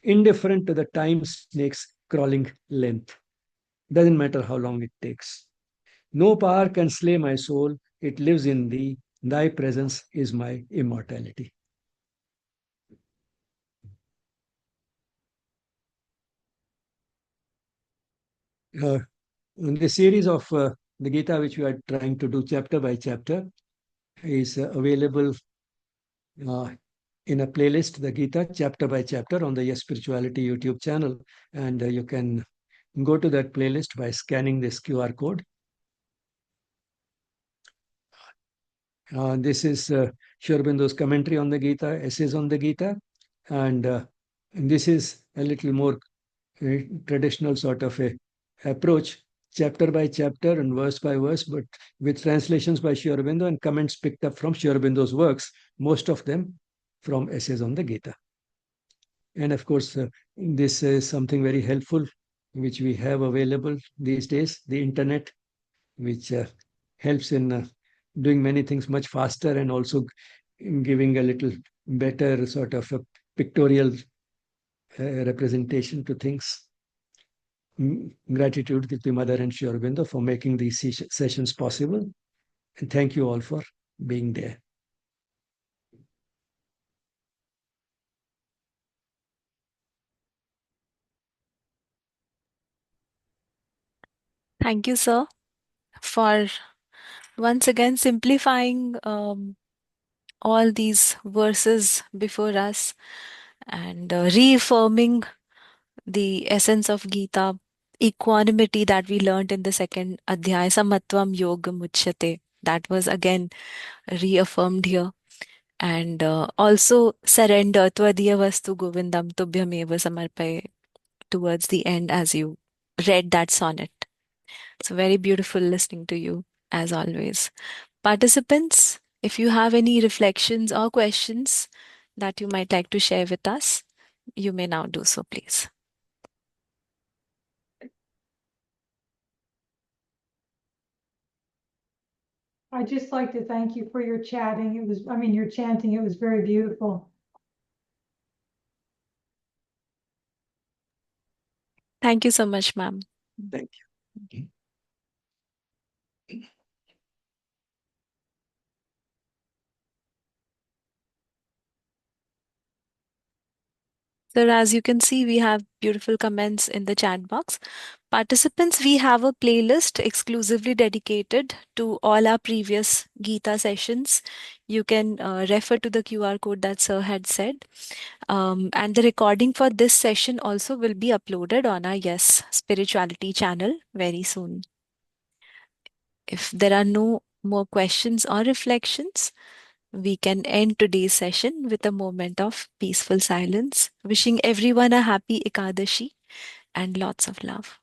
indifferent to the time snake's crawling length. Doesn't matter how long it takes. No power can slay my soul. It lives in thee. Thy presence is my immortality. Uh, in the series of the Gita, which we are trying to do chapter by chapter, is available uh, in a playlist, the Gita, chapter by chapter, on the Yes Spirituality YouTube channel. And you can go to that playlist by scanning this QR code. This is Sri Aurobindo's commentary on the Gita, essays on the Gita. And this is a little more traditional sort of a approach, chapter by chapter and verse by verse, but with translations by Sri Aurobindo and comments picked up from Sri Aurobindo's works, most of them from essays on the Gita. And of course, this is something very helpful, which we have available these days, the internet, which helps in doing many things much faster and also giving a little better sort of a pictorial representation to things. Gratitude to the Mother and Sri Aurobindo for making these sessions possible. And thank you all for being there. Thank you, sir, for once again simplifying all these verses before us and reaffirming the essence of Gita, equanimity that we learned in the second adhyaya, samatvam yoga muchyate. That was again reaffirmed here. And also surrender, tvadiya vastu govindam tubhyameva samarpaye, towards the end as you read that sonnet. So very beautiful listening to you as always. Participants, if you have any reflections or questions that you might like to share with us, you may now do so, please. I'd just like to thank you for your chatting. Your chanting, it was very beautiful. Thank you so much, ma'am. Thank you. So as you can see, we have beautiful comments in the chat box. Participants, we have a playlist exclusively dedicated to all our previous Gita sessions. You can refer to the QR code that Sir had said. And the recording for this session also will be uploaded on our Yes Spirituality channel very soon. If there are no more questions or reflections, we can end today's session with a moment of peaceful silence, wishing everyone a happy Ekadashi and lots of love.